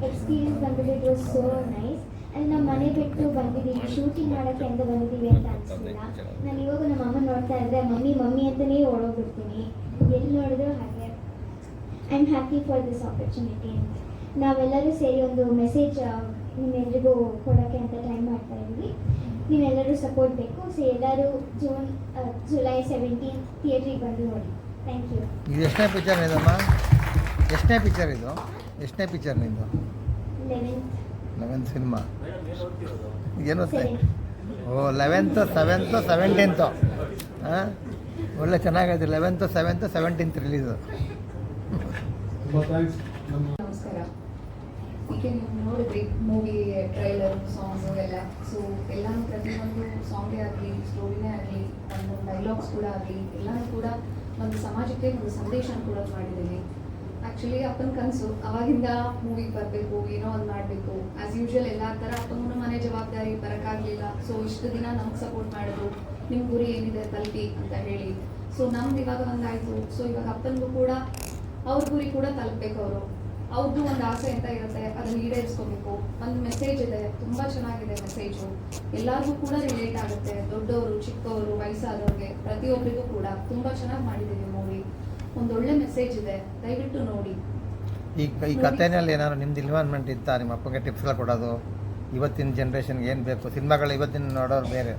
ಎಕ್ಸ್ಪೀರಿಯನ್ಸ್ ಬಂದ್ಬಿಟ್ಟು ಇಟ್ ವಾಸ್ ಸೋ ನೈಸ್. ಅಲ್ಲಿ ನಮ್ಮ ಮನೆ ಬಿಟ್ಟು ಬಂದಿದ್ದೀವಿ, ಶೂಟಿಂಗ್ ಮಾಡೋಕ್ಕೆ ಅಂತ ಬಂದಿದ್ದೀವಿ ಅಂತ ಅನಿಸಿಲ್ಲ. ನಾನು ಇವಾಗ ನಮ್ಮ ಅಮ್ಮ ನೋಡ್ತಾ ಇದ್ದರೆ ಮಮ್ಮಿ ಮಮ್ಮಿ ಅಂತಲೇ ಓಡೋಗ್ಬಿಡ್ತೀನಿ, ಎಲ್ಲಿ ನೋಡಿದ್ರು ಹಾಗೆ. I am happy for this opportunity. ನಾವೆಲ್ಲರೂ ಸೇರಿ ಒಂದು ಮೆಸೇಜ್ ನಿಮ್ಮೆಲ್ಲರಿಗೂ ಕೊಡೋಕ್ಕೆ ಅಂತ ಟ್ರೈ ಮಾಡ್ತಾ ಇದ್ದೀವಿ. ನೀವೆಲ್ಲರೂ ಸಪೋರ್ಟ್ ಬೇಕು. ಸೊ ಎಲ್ಲರೂ ಜುಲೈ 17 ಥಿಯೇಟ್ರಿಗೆ ಬಂದು ನೋಡಿ. Thank you. ಇದು ಎಷ್ಟನೇ ಪಿಕ್ಚರ್ ಇದಮ್ಮ? ಎಷ್ಟನೇ ಪಿಕ್ಚರ್ ಇದು? ಎಷ್ಟನೇ ಪಿಕ್ಚರ್ ನಿಂದು? 11th cinema. ಏನು ಓ 11th 7th 17th ಹಾಂ, ಒಳ್ಳೆ ಚೆನ್ನಾಗೈತೆ. 11th 7th 17th release. ತುಂಬ ಥ್ಯಾಂಕ್ಸ್. ನಮಸ್ಕಾರ. ಈಗ ನೀವು ನೋಡಿದ್ರಿ ಮೂವಿ ಟ್ರೈಲರ್, ಸಾಂಗ್ಸು ಎಲ್ಲ. ಸೊ ಎಲ್ಲನೂ ಪ್ರತಿಯೊಂದು ಸಾಂಗೇ ಆಗಲಿ, ಸ್ಟೋರಿನೇ ಆಗಲಿ, ಒಂದು ಡೈಲಾಗ್ಸ್ ಕೂಡ ಆಗಲಿ, ಎಲ್ಲನೂ ಕೂಡ ಒಂದು ಸಮಾಜಕ್ಕೆ ಒಂದು ಸಂದೇಶ ಕೂಡ ಮಾಡಿದ್ದೀನಿ. ಆ್ಯಕ್ಚುಲಿ ಅಪ್ಪನ ಕನಸು ಅವಾಗಿಂದ ಮೂವಿಗೆ ಬರಬೇಕು, ಏನೋ ಒಂದು ಮಾಡಬೇಕು. ಆ್ಯಸ್ ಯೂಶುವಲ್ ಎಲ್ಲ ಥರ ಅಪ್ಪನ ಮನೆ ಜವಾಬ್ದಾರಿ ಬರೋಕ್ಕಾಗಲಿಲ್ಲ. ಸೊ ಇಷ್ಟು ದಿನ ನಮ್ಗೆ ಸಪೋರ್ಟ್ ಮಾಡೋದು, ನಿಮ್ಮ ಗುರಿ ಏನಿದೆ ತಲುಪಿ ಅಂತ ಹೇಳಿ. ಸೊ ನಮ್ದು ಇವಾಗ ಒಂದಾಯಿತು. ಸೊ ಇವಾಗ ಅಪ್ಪನಿಗೂ ಕೂಡ ಅವ್ರ ಗುರಿ ಕೂಡ ತಲುಪಬೇಕು. ಅವ್ರದ್ದು ಒಂದು ಆಸೆ ಅಂತ ಇರುತ್ತೆ, ಅದನ್ನು ಈಡೇರಿಸ್ಕೋಬೇಕು. ಒಂದು ಮೆಸೇಜ್ ಇದೆ, ತುಂಬ ಚೆನ್ನಾಗಿದೆ ಮೆಸೇಜು. ಎಲ್ಲರಿಗೂ ಕೂಡ ರಿಲೇಟ್ ಆಗುತ್ತೆ, ದೊಡ್ಡವರು, ಚಿಕ್ಕವರು, ವಯಸ್ಸಾದವ್ರಿಗೆ, ಪ್ರತಿಯೊಬ್ಬರಿಗೂ ಕೂಡ ತುಂಬ ಚೆನ್ನಾಗಿ ಮಾಡಿದ್ದೀವಿ ಮೂವಿ. ಒಂದೊಳ್ಳೆ ಮೆಸೇಜ್ ಇದೆ, ದಯವಿಟ್ಟು ನೋಡಿ. ಈ ಕಥೆನಲ್ಲಿ ಏನಾದ್ರು ನಿಮ್ದು ಇನ್ವಾಲ್ವ್ಮೆಂಟ್ ಇತ್ತಾ? ನಿಮ್ಮ ಅಪ್ಪಗೆ ಟಿಪ್ಸ್ ಎಲ್ಲ ಕೊಡೋದು, ಇವತ್ತಿನ ಜನ್ರೇಷನ್ಗೆ ಏನು ಬೇಕು, ಸಿನಿಮಾಗಳು ಇವತ್ತಿನ ನೋಡೋರು ಬೇರೆ,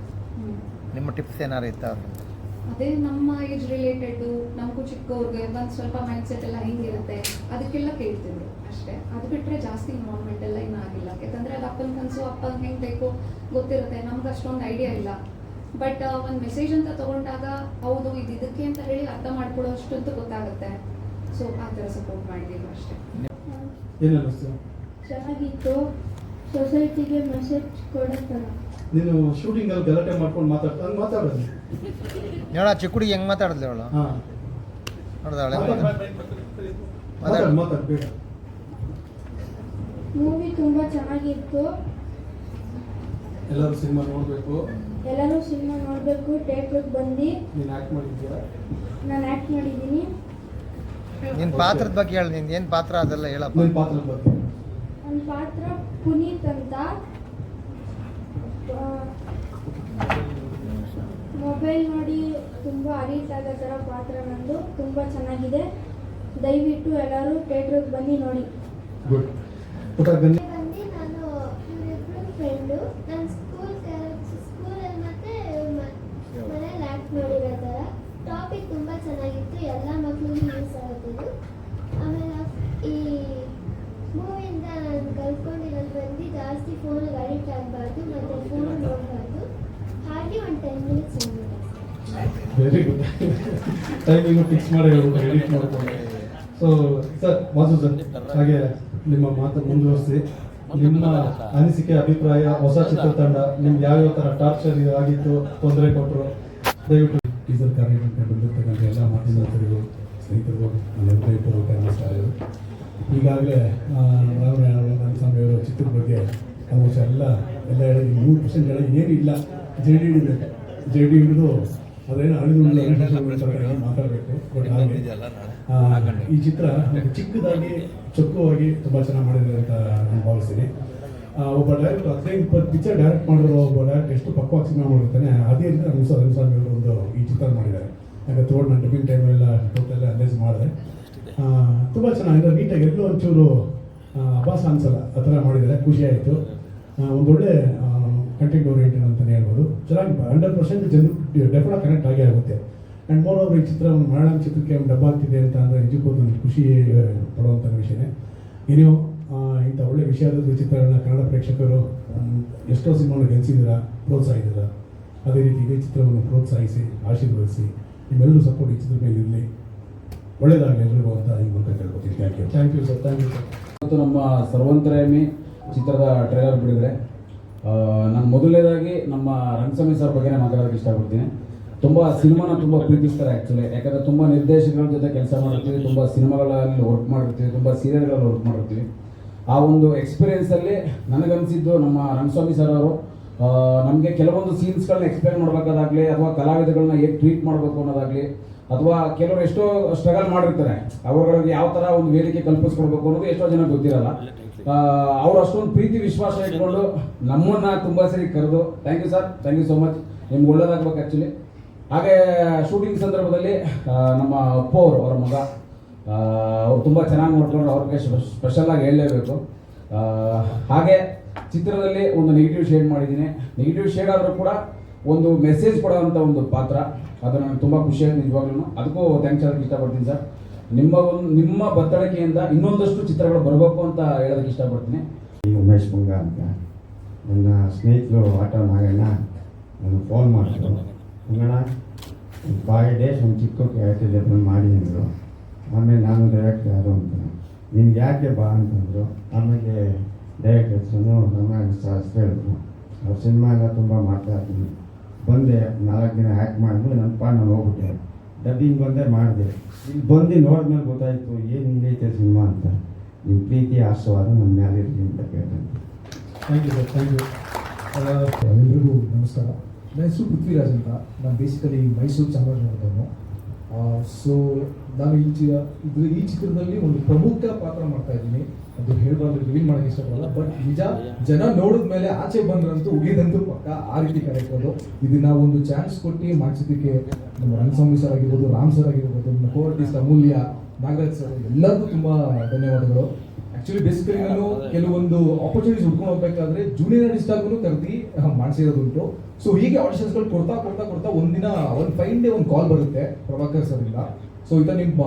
ನಿಮ್ಮ ಟಿಪ್ಸ್ ಏನಾದ್ರು ಇತ್ತ ಅವ್ರಿಗೆ? ಅದೇ ನಮ್ಮ ಏಜ್ ರಿಲೇಟೆಡ್, ನಮಗೂ ಚಿಕ್ಕವ್ರಿಗೆ ಒಂದು ಸ್ವಲ್ಪ ಮೈಂಡ್ ಸೆಟ್ ಎಲ್ಲ ಹೆಂಗಿರುತ್ತೆ ಅದಕ್ಕೆಲ್ಲ ಕೇಳ್ತಿದ್ರು ಅಷ್ಟೇ. ಅದು ಬಿಟ್ಟರೆ ಜಾಸ್ತಿ ಇನ್ವಾಲ್ವ್ಮೆಂಟ್ ಎಲ್ಲ ಇನ್ನೂ ಆಗಿಲ್ಲ. ಯಾಕಂದರೆ ಅದು ಅಪ್ಪನ ಕನಸು, ಅಪ್ಪನ ಹೆಂಗೆ ಬೇಕು ಗೊತ್ತಿರುತ್ತೆ, ನಮ್ಗೆ ಅಷ್ಟೊಂದು ಐಡಿಯಾ ಇಲ್ಲ. ಬಟ್ ಒಂದು ಮೆಸೇಜ್ ಅಂತ ತಗೊಂಡಾಗ ಹೌದು ಇದು ಇದಕ್ಕೆ ಅಂತ ಹೇಳಿ ಅರ್ಥ ಮಾಡ್ಕೊಳ್ಳೋ ಅಷ್ಟಂತೂ ಗೊತ್ತಾಗುತ್ತೆ. ಸೊ ಆ ಥರ ಸಪೋರ್ಟ್ ಮಾಡಿದ್ದೀವಿ ಅಷ್ಟೇ. ಏನು ಅನ್ನಿಸ್ತು? ಚೆನ್ನಾಗಿತ್ತು, ಸೊಸೈಟಿಗೆ ಮೆಸೇಜ್ ಕೊಡೋ ಥರ. ನೀನು ಶೂಟಿಂಗಲ್ಲಿ ಗಲಾಟೆ ಮಾಡ್ಕೊಂಡು ಮಾತಾಡೋದು ನೋಡ ಚಿಕ್ಕ ಹುಡುಗಿ ಹೆಂಗೆ ಮಾತಾಡಿದ್ಲು ಅವಳು? ಹಾಂ, ನೋಡ್ದಾಳೆ ಮಾತಾಡ ಬೇಡ. ಮೂವಿ ತುಂಬ ಚೆನ್ನಾಗಿತ್ತು, ಎಲ್ಲರೂ ಸಿನಿಮಾ ನೋಡಬೇಕು. ಎಲ್ಲರೂ ಸಿನಿಮಾ ನೋಡಬೇಕು. ಥಿಯೇಟ್ರಿಗೆ ಬಂದು. ನೀನು ಆ್ಯಕ್ಟ್ ಮಾಡಿದ್ದೀರಾ? ನಾನು ಆ್ಯಕ್ಟ್ ಮಾಡಿದ್ದೀನಿ. ನಿನ್ನ ಪಾತ್ರದ ಬಗ್ಗೆ ಹೇಳಿ, ನಿಂದು ಏನು ಪಾತ್ರ ಅದೆಲ್ಲ ಹೇಳಪ್ಪ. ನಿನ್ನ ಪಾತ್ರದ ಬಗ್ಗೆ. ನನ್ನ ಪಾತ್ರ ಪುನೀತ್ ಅಂತ. ಮೊಬೈಲ್ ನೋಡಿ ತುಂಬ ಅಡಿಕ್ಟ್ ಆಗೋ ಥರ ಪಾತ್ರ ನಂದು. ತುಂಬ ಚೆನ್ನಾಗಿದೆ, ದಯವಿಟ್ಟು ಎಲ್ಲರೂ ಥಿಯೇಟ್ರಿಗೆ ಬನ್ನಿ ನೋಡಿ. ಗುಡ್. ಪುಟ ಗನ್ನಿ. ಬಂದು ನಾನು ಇವರಿಬ್ಬರು ಫ್ರೆಂಡು. ನಾನು ಸ್ಕೂಲಲ್ಲಿ ಮತ್ತೆ ಮನೇಲಿ ಆ್ಯಕ್ಟ್ ಮಾಡಿರೋ ಥರ. ಟಾಪಿಕ್ ತುಂಬ ಚೆನ್ನಾಗಿತ್ತು, ಎಲ್ಲ ಮಕ್ಕಳಿಗೂ ಯೂಸ್ ಆಗುತ್ತಿದ್ದು. ಆಮೇಲೆ ಈ ಮೂವಿಯಿಂದ ನಾನು ಕಲ್ತ್ಕೊಂಡಿರೋದು ಬಂದು ಜಾಸ್ತಿ ಫೋನಿಗೆ ಅಡಿಕ್ಟ್ ಆಗಬಾರ್ದು ಮತ್ತು ಫೋನ್ ನೋಡಬಾರ್ದು. ಹಾಗೆ ಒಂದು 10 minutes ನೋಡಬೇಕು. Very good. ಟೈಮಿಂಗು ಫಿಕ್ಸ್ ಮಾಡಿ ಎಡಿಟ್ ಮಾಡಿಕೊಂಡು. ಸೊ ಸರ್, ವಾಸು ಸರ್, ಹಾಗೆ ನಿಮ್ಮ ಮಾತು ಮುಂದುವರಿಸಿ. ನಿಮ್ಮ ಅನಿಸಿಕೆ, ಅಭಿಪ್ರಾಯ, ಹೊಸ ಚಿತ್ರತಂಡ ನಿಮ್ಗೆ ಯಾವ್ಯಾವ ಥರ ಟಾರ್ಚರ್ ಆಗಿತ್ತು, ತೊಂದರೆ ಕೊಟ್ಟರು, ದಯವಿಟ್ಟು. ಟೀಸರ್ ಕಾರ್ಯಕ್ರಮಕ್ಕೆ ಬಂದಿರ್ತಕ್ಕಂಥ ಎಲ್ಲ ಮಾಧ್ಯಮದವರಿಗೂ, ಸ್ನೇಹಿತರಿಗೂ, ನನ್ನ ಹೃದಯಪೂರ್ವಕ ನಮಸ್ಕಾರಗಳು. ಈಗಾಗಲೇ ರಂಗಸ್ವಾಮಿ ಅವರು ಚಿತ್ರದ ಬಗ್ಗೆ ಆಲ್ಮೋಸ್ಟ್ ಎಲ್ಲ ಹೇಳಿ 100% ಹೇಳಿ ಇನ್ನೇನು ಇಲ್ಲ. ಜೆ ಡಿ ಹಿಡಿದು ಅದೇನು ಅಳಿದು ಮಾತಾಡಬೇಕು. ಬಟ್ ಹಾಗೆ ಈ ಚಿತ್ರ ಚಿಕ್ಕದಾಗಿ ಚೊಕ್ಕವಾಗಿ ತುಂಬ ಚೆನ್ನಾಗಿ ಮಾಡಿದ್ದಾರೆ ಅಂತ ನಾನು ಭಾವಿಸ್ತೀನಿ. ಒಬ್ಬ ಡೈರೆಕ್ಟರ್ 15-20 ಪಿಕ್ಚರ್ ಡೈರೆಕ್ಟ್ ಮಾಡಿರೋ ಒಬ್ಬ ಡೈರೆಕ್ಟರ್ ಎಷ್ಟು ಪಕ್ವಾಗಿ ಸಿನಿಮಾ ಮಾಡಿರ್ತಾನೆ, ಅದೇ ರೀತಿ ರಂಗಸ್ವಾಮಿ ಅವರು ಒಂದು ಈ ಚಿತ್ರ ಮಾಡಿದ್ದಾರೆ. ಯಾಕಂದ್ರೆ ತೋಡ್ ನಾನು ಡಬ್ಬಿಂಗ್ ಟೈಮೆಲ್ಲ ಟೋಟಲ್ ಅನಲೈಸ್ ಮಾಡಿದೆ. ತುಂಬ ಚೆನ್ನಾಗಿದೆ, ನೀಟಾಗಿ ಎಲ್ಲೂ ಒಂಚೂರು ಅಭಾಸ ಅನ್ಸಲ್ಲ, ಆ ಥರ ಮಾಡಿದ್ದಾರೆ. ಖುಷಿ ಆಯಿತು. ಒಂದೊಳ್ಳೆ ಕಂಟೆಂಟ್ ಓರಿಯೆಂಟೆಡ್ ಅಂತಲೇ ಹೇಳ್ಬೋದು. ಚೆನ್ನಾಗಿ 100% ಜನರು ಡೆಫಿನೆಟ್ ಕನೆಕ್ಟ್ ಆಗೇ ಆಗುತ್ತೆ. ಆ್ಯಂಡ್ ಮೋರ್ ಓವರ್ ಈ ಚಿತ್ರ ಒಂದು ಮಲಯಾಳಂ ಚಿತ್ರಕ್ಕೆ ಒಂದು ಡಬ್ಬ ಆಗ್ತಿದೆ ಅಂತ ಅಂದರೆ ನಿಜಕ್ಕೂ ಒಂದು ಖುಷಿ ಪಡುವಂಥ ವಿಷಯನೇ. ಇನ್ನೂ ಇಂಥ ಒಳ್ಳೆ ವಿಷಯದ ಚಿತ್ರಗಳನ್ನ ಕನ್ನಡ ಪ್ರೇಕ್ಷಕರು ಎಷ್ಟೋ ಸಿನಿಮಾಗಳು ಗೆಲ್ಲಿಸಿದ್ದೀರಾ, ಪ್ರೋತ್ಸಾಹಿಸಿದ್ದೀರಾ. ಅದೇ ರೀತಿ ಇದೇ ಚಿತ್ರವನ್ನು ಪ್ರೋತ್ಸಾಹಿಸಿ ಆಶೀರ್ವದಿಸಿ ನಿಮ್ಮೆಲ್ಲರೂ ಸಪೋರ್ಟ್ ಈ ಚಿತ್ರದ ಮೇಲೆ ಇರಲಿ. ಒಳ್ಳೆಯದಾಗಲಿ ಎಲ್ರಿಗೂ ಅಂತ ಈ ಮೂಲಕ ಕೇಳ್ಕೊತೀನಿ. Thank you sir. Thank you sir. ಇವತ್ತು ನಮ್ಮ ಸರ್ವಂತರಾಯಮಿ ಚಿತ್ರದ ಟ್ರೈಲರ್ ಬಿಡಿದ್ರೆ ನಾನು ಮೊದಲನೇದಾಗಿ ನಮ್ಮ ರಂಗಸ್ವಾಮಿ ಸರ್ ಬಗ್ಗೆನೇ ಮಾತಾಡೋಕ್ಕೆ ಇಷ್ಟಪಡ್ತೀನಿ. ತುಂಬ ಸಿನಿಮಾನ ತುಂಬ ಪ್ರೀತಿಸ್ತಾರೆ ಆ್ಯಕ್ಚುಲಿ. ಯಾಕಂದರೆ ತುಂಬ ನಿರ್ದೇಶಕರ ಜೊತೆ ಕೆಲಸ ಮಾಡಿರ್ತೀವಿ, ತುಂಬ ಸಿನಿಮಾಗಳಲ್ಲಿ ವರ್ಕ್ ಮಾಡಿರ್ತೀವಿ, ತುಂಬ ಸೀರಿಯಲ್ಗಳಲ್ಲಿ ವರ್ಕ್ ಮಾಡಿರ್ತೀವಿ. ಆ ಒಂದು ಎಕ್ಸ್ಪೀರಿಯೆನ್ಸಲ್ಲಿ ನನಗನ್ಸಿದ್ದು ನಮ್ಮ ರಂಗಸ್ವಾಮಿ ಸರ್ ಅವರು ನಮಗೆ ಕೆಲವೊಂದು ಸೀನ್ಸ್ಗಳನ್ನ ಎಕ್ಸ್ಪ್ಲೇನ್ ಮಾಡಬೇಕಾದಾಗಲಿ, ಅಥವಾ ಕಲಾವಿದಗಳನ್ನ ಹೇಗೆ ಟ್ರೀಟ್ ಮಾಡಬೇಕು ಅನ್ನೋದಾಗಲಿ, ಅಥವಾ ಕೆಲವರು ಎಷ್ಟೋ ಸ್ಟ್ರಗಲ್ ಮಾಡಿರ್ತಾರೆ, ಅವ್ರಿಗೆ ಯಾವ ಥರ ಒಂದು ವೇದಿಕೆ ಕಲ್ಪಿಸ್ಕೊಡ್ಬೇಕು ಅನ್ನೋದು ಎಷ್ಟೋ ಜನ ಗೊತ್ತಿರಲ್ಲ. ಅವ್ರು ಅಷ್ಟೊಂದು ಪ್ರೀತಿ ವಿಶ್ವಾಸ ಇಟ್ಕೊಂಡು ನಮ್ಮನ್ನ ತುಂಬ ಸರಿ ಕರೆದು thank you sir, thank you so much, ನಿಮ್ಗೆ ಒಳ್ಳೇದಾಗ್ಬೇಕು ಆ್ಯಕ್ಚುಲಿ. ಹಾಗೆ ಶೂಟಿಂಗ್ ಸಂದರ್ಭದಲ್ಲಿ ನಮ್ಮ ಅಪ್ಪು ಅವರ ಮಗ ಅವ್ರು ತುಂಬ ಚೆನ್ನಾಗಿ ನೋಡ್ಕೊಂಡು ಅವ್ರಿಗೆ ಸ್ಪೆಷಲಾಗಿ ಹೇಳಲೇಬೇಕು. ಹಾಗೆ ಚಿತ್ರದಲ್ಲಿ ಒಂದು ನೆಗೆಟಿವ್ ಶೇಡ್ ಮಾಡಿದ್ದೀನಿ. ನೆಗೆಟಿವ್ ಶೇಡ್ ಆದರೂ ಕೂಡ ಒಂದು ಮೆಸೇಜ್ ಕೊಡೋವಂಥ ಒಂದು ಪಾತ್ರ. ಅದು ನನಗೆ ತುಂಬ ಖುಷಿ ಆಯ್ತು ನಿಜವಾಗ್ಲೂ. ಅದಕ್ಕೂ ಥ್ಯಾಂಕ್ಸ್ ಹೇಳೋಕ್ಕೆ ಇಷ್ಟಪಡ್ತೀನಿ ಸರ್. ನಿಮ್ಮ ಬತ್ತಳಿಕೆಯಿಂದ ಇನ್ನೊಂದಷ್ಟು ಚಿತ್ರಗಳು ಬರಬೇಕು ಅಂತ ಹೇಳೋದಕ್ಕೆ ಇಷ್ಟಪಡ್ತೀನಿ. ಉಮೇಶ್ ಮಂಗ ಅಂತ ನನ್ನ ಸ್ನೇಹಿತರು ಆಟೋ ನಾಗಣ್ಣ ನನಗೆ ಫೋನ್ ಮಾಡಿದ್ರು, ಮಂಗಣ್ಣ 5 ಡೇಸ್ ಒಂದು ಚಿಕ್ಕ ಕ್ಯಾರೆಕ್ಟರ್ ಬಂದು ಮಾಡಿ ಅಂದರು. ಆಮೇಲೆ ನಾನು ಡೈರೆಕ್ಟರ್ ಯಾರು ಅಂತ, ನಿನ್ಗೆ ಯಾಕೆ ಬಾ ಅಂತಂದರು. ಆಮೇಲೆ ಡೈರೆಕ್ಟರ್ ಹೆಸರು ನಮ್ಮ ಹೆಸರು ಹೇಳಿದ್ರು. ಅವ್ರ ಸಿನಿಮಾ ಎಲ್ಲ ತುಂಬ ಮಾಡ್ತಾ ಇದ್ದೀನಿ. ಬಂದೆ 4 ದಿನ ಹ್ಯಾಕ್ ಮಾಡಿದ್ರು, ನಾನು ಹೋಗ್ಬಿಟ್ಟೆ. ಡಬ್ಬಿಂಗ್ ಬಂದೆ ಮಾಡಿದೆ. ಇಲ್ಲಿ ಬಂದು ನೋಡಿದ್ಮೇಲೆ ಗೊತ್ತಾಯಿತು ಏನು ಹಿಂಗೈತೆ ಸಿನಿಮಾ ಅಂತ. ನಿಮ್ಮ ಪ್ರೀತಿ ಆಶೀರ್ವಾದ ನನ್ನ ಮೇಲೆ ಇರಲಿ ಅಂತ ಕೇಳ್ತೇನೆ. Thank you sir, thank you. ಎಲ್ಲರಿಗೂ ನಮಸ್ಕಾರ. ನನ್ನ ಹೆಸರು ಪೃಥ್ವಿರಾಜ್ ಅಂತ. ನಾನು ಬೇಸಿಕಲಿ ಮೈಸೂರು ಚಾಮರಾಜನಗರದವನು. ಸೊ ನಾನು ಈ ಚಿತ್ರದಲ್ಲಿ ಒಂದು ಪ್ರಮುಖ ಪಾತ್ರ ಮಾಡ್ತಾ ಇದ್ದೀನಿ. ಅದು ಹೇಳಬಾರ್ದು, ರಿವೀಲ್ ಮಾಡೋಕ್ಕೆ ಇಷ್ಟಪಡಲ್ಲ. ಬಟ್ ನಿಜ ಜನ ನೋಡಿದ ಮೇಲೆ ಆಚೆ ಬಂದ್ರಂತೂ ಉಗಿದಂತೂ ಪಕ್ಕ ಆ ರೀತಿ ಕ್ಯಾರೆಕ್ಟರ್ ಅದು. ಇದನ್ನ ಒಂದು ಚಾನ್ಸ್ ಕೊಟ್ಟು ಮಾಡಿಸಿದ್ದಕ್ಕೆ ನಮ್ಮ ರಂಗಸ್ವಾಮಿ ಸರ್ ಆಗಿರ್ಬೋದು, ರಾಮ್ ಸರ್ ಆಗಿರ್ಬೋದು, ನಮ್ಮ ಕೋ ಆರ್ಟಿಸ್ಟ್ ಅಮೂಲ್ಯ, ನಾಗರಾಜ್ ಸರ್ ಎಲ್ಲರಿಗೂ ತುಂಬ ಧನ್ಯವಾದಗಳು. ಆ್ಯಕ್ಚುಲಿ ಬೇಸಿಕಲಿ ನಾನು ಕೆಲವೊಂದು ಆಪರ್ಚುನಿಟೀಸ್ ಹುಡ್ಕೊಂಡು ಹೋಗ್ಬೇಕಾದ್ರೆ ಜೂನಿಯರ್ ಆರ್ಟಿಸ್ಟ್ ಆಗೂ ಕರೆದಿ ಮಾಡಿಸಿರೋದುಂಟು. ಸೊ ಹೀಗೆ ಆಡಿಷನ್ಸ್ಗಳು ಕೊಡ್ತಾ ಒಂದಿನ ಒಂದು ಫೈನ್ ಡೇ ಒಂದು ಕಾಲ್ ಬರುತ್ತೆ ಪ್ರಭಾಕರ್ ಸರ್ ಇಂದ. ಸೊ ಈ ಥರ ನಿಮ್ಮ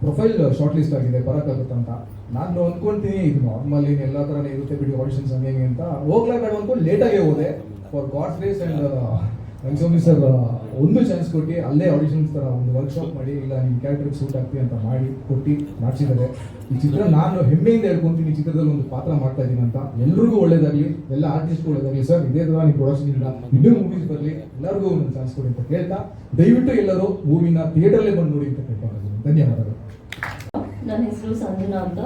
ಪ್ರೊಫೈಲ್ ಶಾರ್ಟ್ ಲಿಸ್ಟ್ ಆಗಿದೆ, ಬರೋಕ್ಕಾಗುತ್ತೆ ಅಂತ. ನಾನು ಅಂದ್ಕೊಳ್ತೀನಿ ಇದು ನಾರ್ಮಲಿ ಎಲ್ಲ ಥರನೇ ಇರುತ್ತೆ ಬಿಡಿ ಆಡಿಷನ್ಸ್ ಹಂಗೆ ಅಂತ ಹೋಗ್ಲೇಬೇಡ ಅಂದ್ಕೊಂಡು ಲೇಟಾಗೇ ಹೋದೆ. For God's grace and Rangaswamy sir ಒಂದು ಚಾನ್ಸ್ ಕೊಟ್ಟು ಅಲ್ಲೇ ಆಡಿಷನ್ಸ್ ಥರ ಒಂದು ವರ್ಕ್ಶಾಪ್ ಮಾಡಿ, ಇಲ್ಲ ನಿಮ್ಮ ಕ್ಯಾರೆಕ್ಟರ್ಗೆ ಸೂಟ್ ಆಗ್ತೀವಿ ಅಂತ ಮಾಡಿಸಿದ್ದಾರೆ. ಈ ಚಿತ್ರ ನಾನು ಹೆಮ್ಮೆಯಿಂದ ಹೇಳ್ಕೊಂತೀನಿ, ಈ ಚಿತ್ರದಲ್ಲಿ ಒಂದು ಪಾತ್ರ ಮಾಡ್ತಾ ಇದ್ದೀನಿ ಅಂತ. ಎಲ್ರಿಗೂ ಒಳ್ಳೇದಾಗಲಿ, ಎಲ್ಲ ಆರ್ಟಿಸ್ಟ್ಗೂ ಒಳ್ಳೇದಾಗಲಿ ಸರ್. ಇದೇ ಥರ ನಿಮ್ಮ ಪ್ರೊಡಕ್ಷನಿಂದ ಇನ್ನೂ ಮೂವೀಸ್ ಬರಲಿ, ಎಲ್ಲರಿಗೂ ಒಂದು ಚಾನ್ಸ್ ಕೊಡಿ ಅಂತ ಕೇಳ್ತಾ, ದಯವಿಟ್ಟು ಎಲ್ಲರೂ ಮೂವಿನ ಥಿಯೇಟರ್ಲೇ ಬಂದು ನೋಡಿ ಅಂತ ಕೇಳ್ಕೊಂಡಿದ್ದೀನಿ. ಧನ್ಯವಾದಗಳು. ನನ್ನ ಹೆಸರು ಸಂಜನಾ ಅಂತ.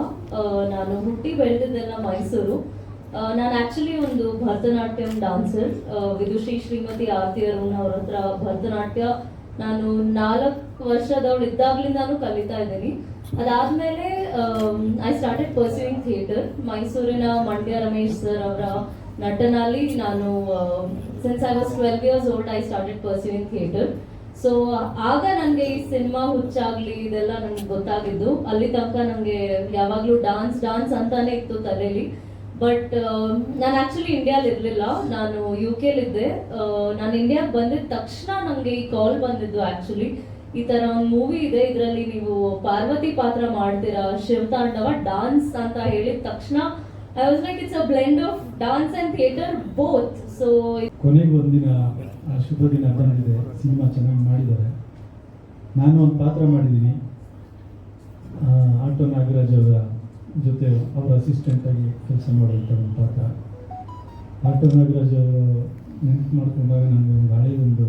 ನಾನು ಹುಟ್ಟಿ ಬೆಳೆದಿದ್ದೆಲ್ಲ ಮೈಸೂರು. ನಾನು ಆ್ಯಕ್ಚುಲಿ ಒಂದು ಭರತನಾಟ್ಯಂ ಡಾನ್ಸರ್. ವಿದುಶ್ರೀ ಶ್ರೀಮತಿ ಆರತಿ ಅರುಣ್ ಅವ್ರ ಹತ್ರ ಭರತನಾಟ್ಯ ನಾನು 4 ವರ್ಷದವಳು ಇದ್ದಾಗಲಿಂದಾನು ಕಲಿತಾ ಇದ್ದೀನಿ. ಅದಾದಮೇಲೆ ಐ ಸ್ಟಾರ್ಟೆಡ್ ಪರ್ಸ್ಯೂಯಿಂಗ್ ಥಿಯೇಟರ್. ಮೈಸೂರಿನ ಮಂಡ್ಯ ರಮೇಶ್ ಸರ್ ಅವರ ನಟನಲ್ಲಿ ನಾನು since I was 12 years old I started pursuing theatre. So ಆಗ ನನಗೆ ಈ ಸಿನಿಮಾ ಹುಚ್ಚಾಗ್ಲಿ ಇದೆಲ್ಲ ನನಗೆ ಗೊತ್ತಾಗಿದ್ದು. ಅಲ್ಲಿ ತನಕ ನನಗೆ ಯಾವಾಗಲೂ ಡಾನ್ಸ್ ಅಂತಾನೆ ಇತ್ತು ತಲೆಯಲ್ಲಿ. ಬಟ್ ನಾನು ಆ್ಯಕ್ಚುಲಿ ಇಂಡಿಯಾಲಿ ಇರಲಿಲ್ಲ, ನಾನು UK ಲಿದ್ದೆ. ನಾನು ಇಂಡಿಯಾಗೆ ಬಂದಿದ್ದ ತಕ್ಷಣ ನನಗೆ ಈ ಕಾಲ್ ಬಂದಿದ್ದು. ಆ್ಯಕ್ಚುಲಿ ಈ ಥರ ಒಂದು ಮೂವಿ ಇದೆ, ಇದರಲ್ಲಿ ನೀವು ಪಾರ್ವತಿ ಪಾತ್ರ ಮಾಡ್ತೀರಾ, ಶಿವತಾಂಡವ ಡಾನ್ಸ್ ಅಂತ ಹೇಳಿದ ತಕ್ಷಣ I was like it's a blend of dance and theatre both. So ಕೊನೆಗೆ ಒಂದಿನ ಶುಭ ದಿನ ಬಂದಿದೆ, ಸಿನಿಮಾ ಚೆನ್ನಾಗಿ ಮಾಡಿದ್ದಾರೆ. ನಾನು ಒಂದು ಪಾತ್ರ ಮಾಡಿದ್ದೀನಿ, ಆಟೋ ನಾಗರಾಜ್ ಅವರ ಜೊತೆ ಅವರ ಅಸಿಸ್ಟೆಂಟಾಗಿ ಕೆಲಸ ಮಾಡುವಂಥ ಒಂದು ಪಾತ್ರ. ಆಟೋ ನಾಗರಾಜ್ ಅವರು ನೆನಪು ಮಾಡ್ಕೊಂಡಾಗ ನನಗೆ ಒಂದು ಹಳೆಯದೊಂದು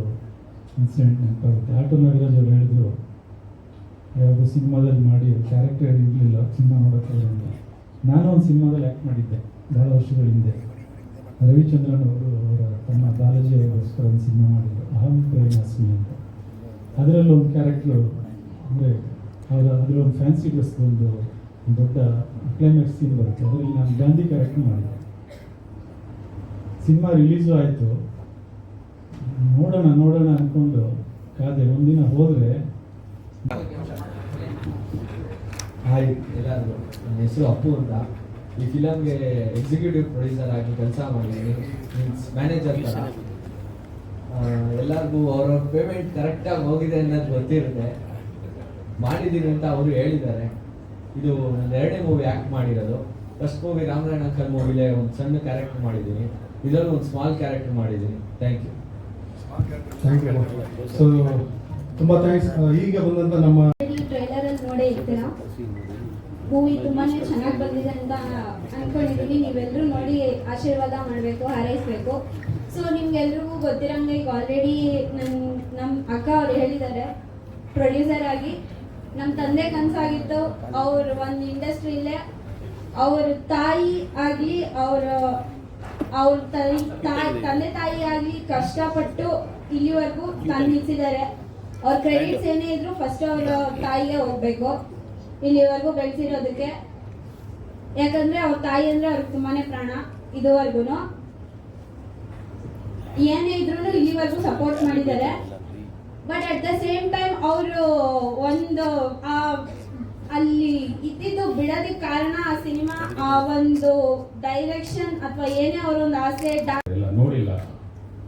ಇನ್ಸಿಡೆಂಟ್ ನೆನಪಾಗುತ್ತೆ. ಆಟೋ ನಾಗರಾಜ್ ಅವರು ಹೇಳಿದ್ರು, ಯಾವುದೋ ಸಿನಿಮಾದಲ್ಲಿ ಮಾಡಿ ಕ್ಯಾರೆಕ್ಟರ್ ಇರಲಿಲ್ಲ ಸಿನಿಮಾ ನೋಡೋಕ್ಕೆ ಅಂತ. ನಾನು ಒಂದು ಸಿನಿಮಾದಲ್ಲಿ ಆ್ಯಕ್ಟ್ ಮಾಡಿದ್ದೆ ಭಾಳ ವರ್ಷಗಳ ಹಿಂದೆ. ರವಿಚಂದ್ರನ್ ಅವರು ಅವರ ತಮ್ಮ ಬಾಲಾಜಿ ಅವರಿಗೋಸ್ಕರ ಒಂದು ಸಿನಿಮಾ ಮಾಡಿದ್ರು, ಅಹಂ ಪ್ರೇಮಾಸ್ಮಿ ಅಂತ. ಅದರಲ್ಲಿ ಒಂದು ಕ್ಯಾರೆಕ್ಟ್ರು ಅಂದರೆ ಅದರಲ್ಲಿ ಒಂದು ಫ್ಯಾನ್ಸಿ ಡ್ರೆಸ್ ಒಂದು ದೊಡ್ಡ ಕ್ಲೈಮ್ಯಾಕ್ಸ್ ಸೀನ್ ಬರುತ್ತೆ. ಅದರಲ್ಲಿ ನಾನು ಗಾಂಧಿ ಕ್ಯಾರೆಕ್ಟರ್ ಮಾಡಿದ್ದೆ. ಸಿನಿಮಾ ರಿಲೀಸು ಆಯಿತು. ನೋಡೋಣ ಅಂದ್ಕೊಂಡು ಕಾದೆ. ಒಂದಿನ ಹೋದರೆ ಹಾಯ್ ಎಲ್ಲರಿಗೂ, ನನ್ನ ಹೆಸರು ಅಪ್ಪು ಅಂತ. ಈ ಫಿಲಮ್ಗೆ ಎಕ್ಸಿಕ್ಯೂಟಿವ್ ಪ್ರೊಡ್ಯೂಸರ್ ಆಗಿ ಕೆಲಸ ಮಾಡಿದ್ದೀನಿ, ಮೀನ್ಸ್ ಮ್ಯಾನೇಜರ್ ಥರ. ಎಲ್ಲರಿಗೂ ಅವ್ರವ್ರ ಪೇಮೆಂಟ್ ಕರೆಕ್ಟಾಗಿ ಹೋಗಿದೆ ಅನ್ನೋದು ಗೊತ್ತಿರುತ್ತೆ. ಮಾಡಿದ್ದೀನಿ ಅಂತ ಅವರು ಹೇಳಿದ್ದಾರೆ. ಇದು ನನ್ನ 2ನೇ ಮೂವಿ ಆ್ಯಕ್ಟ್ ಮಾಡಿರೋದು. ಫಸ್ಟ್ ಮೂವಿ ರಾಮನಾರಾಯಣ ಅಂಕಲ್ ಮೂವಿಲೇ ಒಂದು ಸಣ್ಣ ಕ್ಯಾರೆಕ್ಟರ್ ಮಾಡಿದ್ದೀನಿ, ಇದರಲ್ಲಿ ಒಂದು ಸ್ಮಾಲ್ ಕ್ಯಾರೆಕ್ಟರ್ ಮಾಡಿದ್ದೀನಿ. Thank you. ಸೊ ತುಂಬ ಥ್ಯಾಂಕ್ಸ್. ಈಗ ಬಂದಂಥ ನಮ್ಮ ಟ್ರೈಲರಲ್ಲಿ ನೋಡೇ ಇರ್ತೀರಾ. ಮೂವಿ ತುಂಬಾ ಚೆನ್ನಾಗಿ ಬಂದಿದೆ ಅಂತ ಅಂದ್ಕೊಂಡಿದ್ದೀನಿ. ನೀವೆಲ್ಲರೂ ನೋಡಿ ಆಶೀರ್ವಾದ ಮಾಡಬೇಕು, ಹಾರೈಸಬೇಕು. ಸೊ ನಿಮ್ಗೆಲ್ರಿಗೂ ಗೊತ್ತಿರಂಗೆ ಈಗ ಆಲ್ರೆಡಿ ನಮ್ಮ ಅಕ್ಕ ಅವ್ರು ಹೇಳಿದ್ದಾರೆ, ಪ್ರೊಡ್ಯೂಸರ್ ಆಗಿ ನಮ್ಮ ತಂದೆ ಕನಸಾಗಿತ್ತು ಅವ್ರ ಒಂದು ಇಂಡಸ್ಟ್ರಿಯಲ್ಲೇ ಅವ್ರ ತಾಯಿ ಆಗಲಿ ಅವ್ರ ತಂದೆ ತಾಯಿ ಆಗಲಿ ಕಷ್ಟಪಟ್ಟು ಇಲ್ಲಿವರೆಗೂ ತಂದು ನಿಲ್ಸಿದ್ದಾರೆ. ಅವ್ರ ಕ್ರೆಡಿಟ್ಸ್ ಏನೇ ಇದ್ರು ಫಸ್ಟ್ ಅವ್ರ ತಾಯಿಗೆ ಹೋಗ್ಬೇಕು ಇಲ್ಲಿವರೆಗೂ ಬೆಳೆಸಿರೋದಕ್ಕೆ. ಯಾಕಂದ್ರೆ ಅವ್ರ ತಾಯಿ ಅಂದ್ರೆ ಅವ್ರಿಗೆ ತುಂಬಾನೇ ಪ್ರಾಣ. ಇದುವರೆಗೂ ಏನೇ ಇದ್ರು ಇಲ್ಲಿವರೆಗೂ ಸಪೋರ್ಟ್ ಮಾಡಿದ್ದಾರೆ. But at the same time ಅವರು ಒಂದು ಅಲ್ಲಿ ಇದ್ದಿದ್ದು ಬಿಡೋದಕ್ಕೆ ಕಾರಣ ಆ ಸಿನಿಮಾ ಆ ಒಂದು ಡೈರೆಕ್ಷನ್ ಅಥವಾ ಏನೇ ಅವರೊಂದು ಆಸೆ ನೋಡಿಲ್ಲ,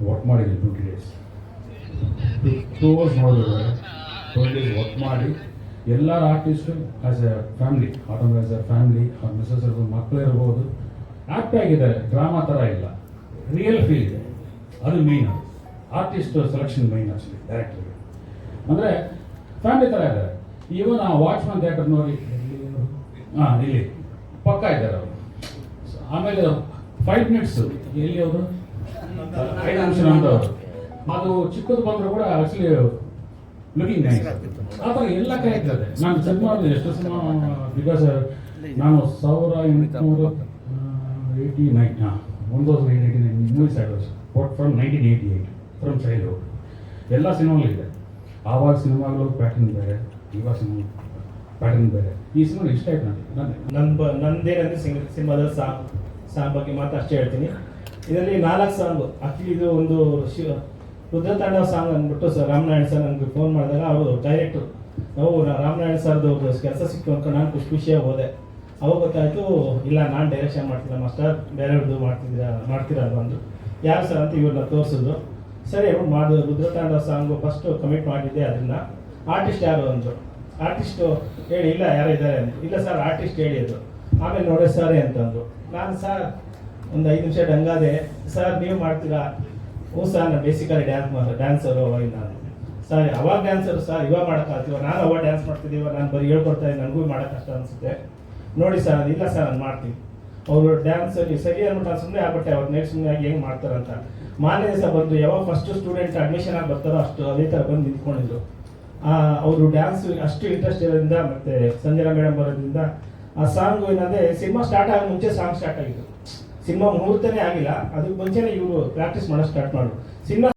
ವರ್ಕ್ ಮಾಡಿದ್ದೀನಿ 20 days. ಕ್ರೋರ್ಸ್ ನೋಡಿದ್ದಾರೆ 12 days ವರ್ಕ್ ಮಾಡಿ ಎಲ್ಲರ ಆರ್ಟಿಸ್ಟು ಆ್ಯಸ್ ಎ ಫ್ಯಾಮಿಲಿ ಆಟೋಮೈಸ್ ಫ್ಯಾಮಿಲಿ ಅವ್ರ ಮಿಸಸ್ ಇರ್ಬೋದು, ಮಕ್ಕಳು ಇರ್ಬೋದು, ಆ್ಯಕ್ಟ್ ಆಗಿದ್ದಾರೆ. ಡ್ರಾಮಾ ಥರ ಇಲ್ಲ, ರಿಯಲ್ ಫೀಲ್ ಇದೆ. ಅದು main. Artist selection main actually ಡೈರೆಕ್ಟರ್ಗೆ. ಅಂದರೆ ಫ್ಯಾಮಿಲಿ ಥರ ಇದ್ದಾರೆ. ಈವನ್ ಆ ವಾಚ್ಮನ್ ಥಿಯೇಟರ್ ನೋಡಿ, ಇಲ್ಲಿ ಪಕ್ಕ ಇದ್ದಾರೆ ಅವರು. ಆಮೇಲೆ 5 minutes ಎಲ್ಲಿ ಅವರು 5 ನಿಮಿಷ ನಮ್ದವರು. ಅದು ಚಿಕ್ಕದು ಬಂದರೂ ಕೂಡ ಆಕ್ಚುಲಿ ಲುಕಿಂಗ್ ನೈಸ್. ಆ ಥರ ಎಲ್ಲ ಕೈ ಇರ್ತದೆ. ನಾನು ಚೆಕ್ ಮಾಡಿದೆ ಎಷ್ಟು ಸಿನಿಮಾ, ಬಿಕಾಸ್ ನಾನು 1889 movies actors from 1988 from childhood. ಎಲ್ಲ ಸಿನಿಮಾಗಳು ಇದೆ. ಆವಾಗ ಸಿನಿಮಾಗಳು ಪ್ಯಾಟರ್ನ್ ಬೇರೆ, ಇವಾಗ ಸಿನಿಮಾ ಪ್ಯಾಟರ್ನ್ ಬೇರೆ. ಈ ಸಿನಿಮಾ ಇಷ್ಟ ಆಯ್ತು ನನಗೆ. ನಂದೇನಂದ್ರೆ ಸಿನಿಮಾದ ಸಾಂಗ್ ಬಗ್ಗೆ ಮಾತ್ರ ಅಷ್ಟೇ ಹೇಳ್ತೀನಿ. ಇದರಲ್ಲಿ 4 ಸಾಂಗು. ಆಕ್ಚುಲಿ ಇದು ಒಂದು ರುದ್ರತಾಂಡವ ಸಾಂಗ್ ಅಂದ್ಬಿಟ್ಟು ರಾಮನಾರಾಯಣ್ ಸರ್ ನನಗೆ ಫೋನ್ ಮಾಡಿದಾಗ ಅವರು ಡೈರೆಕ್ಟು ನಾವು ರಾಮನಾರಾಯಣ್ ಸರ್ದು ಕೆಲಸ ಸಿಕ್ತು ಅಂದ್ಕೊಂಡು ನಾನು ಖುಷಿಯಾಗಿ ಹೋದೆ. ಅವಾಗ ಗೊತ್ತಾಯಿತು, ಇಲ್ಲ ನಾನು ಡೈರೆಕ್ಷನ್ ಮಾಡ್ತಿಲ್ಲ ಮಾಸ್ಟರ್, ಬೇರೆಯವ್ರದ್ದು ಮಾಡ್ತೀರಲ್ವ ಅಂದರು. ಯಾರು ಸರ್ ಅಂತ ಇವ್ರನ್ನ ತೋರಿಸಿದ್ರು. ಸರಿ ಅವ್ರು ಮಾಡಿದ್ರು. ರುದ್ರತಾಂಡವ ಸಾಂಗು ಫಸ್ಟು ಕಮಿಟ್ ಮಾಡಿದ್ದೆ. ಅದನ್ನು ಆರ್ಟಿಸ್ಟ್ ಯಾರು ಅಂದರು. ಆರ್ಟಿಸ್ಟು ಹೇಳಿ, ಇಲ್ಲ ಯಾರು ಇದ್ದಾರೆ ಅಂದರು. ಇಲ್ಲ ಸರ್ ಆರ್ಟಿಸ್ಟ್ ಹೇಳಿ ಅದು. ಆಮೇಲೆ ನೋಡಿ ಸರ್ ಅಂತಂದರು. ನಾನು ಸರ್ ಒಂದು 5 ನಿಮಿಷ ಡಂಗಾದೆ. ಸರ್ ನೀವು ಮಾಡ್ತೀರಾ? ಹ್ಞೂ ಸರ್, ನಾನು ಬೇಸಿಕಲಿ ಡ್ಯಾನ್ಸರು ಅವಾಗ. ನಾನು ಸರ್ ಅವಾಗ ಡ್ಯಾನ್ಸರು ಸರ್, ಇವಾಗ ಮಾಡೋಕ್ಕಾಗ್ತೀವ? ನಾನು ಅವಾಗ ಡ್ಯಾನ್ಸ್ ಮಾಡ್ತಿದ್ದೀವ, ನಾನು ಬರೀ ಹೇಳ್ಕೊಡ್ತಾ ಇದ್ದೀನಿ, ನನಗೂ ಮಾಡೋಕ್ಕೆ ಕಷ್ಟ ಅನಿಸುತ್ತೆ. ನೋಡಿ ಸರ್, ಅದು ಇಲ್ಲ ಸರ್ ನಾನು ಮಾಡ್ತೀನಿ. ಅವರು ಡ್ಯಾನ್ಸಲ್ಲಿ ಸರಿ ಅಂದ್ಬಿಟ್ಟು ನಾನು ಸುಮ್ಮನೆ ಆಗ್ಬಿಟ್ಟೆ. ಅವ್ರು ನೆಕ್ಸ್ಟ್ ಸುಮ್ಮನೆ ಆಗಿ ಹೆಂಗೆ ಮಾಡ್ತಾರಂತ ಮಾನ್ಯ ದಿವಸ ಬಂದು ಯಾವಾಗ ಫಸ್ಟು ಸ್ಟೂಡೆಂಟ್ ಅಡ್ಮಿಷನ್ ಆಗಿ ಬರ್ತಾರೋ ಅಷ್ಟು ಅದೇ ಥರ ಬಂದು ನಿಂತ್ಕೊಂಡಿದ್ರು. ಅವರು ಡ್ಯಾನ್ಸ್ ಅಷ್ಟು ಇಂಟ್ರೆಸ್ಟ್ ಇರೋದ್ರಿಂದ, ಮತ್ತು ಸಂಜನಾ ಮೇಡಮ್ ಬರೋದ್ರಿಂದ ಆ ಸಾಂಗು ಏನಂದರೆ ಸಿನಿಮಾ ಸ್ಟಾರ್ಟ್ ಆಗೋ ಮುಂಚೆ ಸಾಂಗ್ ಸ್ಟಾರ್ಟ್ ಆಗಿತ್ತು. ಸಿನಿಮಾ ಮುಹೂರ್ತನೇ ಆಗಿಲ್ಲ, ಅದಕ್ಕೆ ಮುಂಚೆನೇ ಇವರು ಪ್ರಾಕ್ಟೀಸ್ ಮಾಡೋಕ್ಕೆ ಸ್ಟಾರ್ಟ್ ಮಾಡಿದ್ರು. ಸಿನಿಮಾ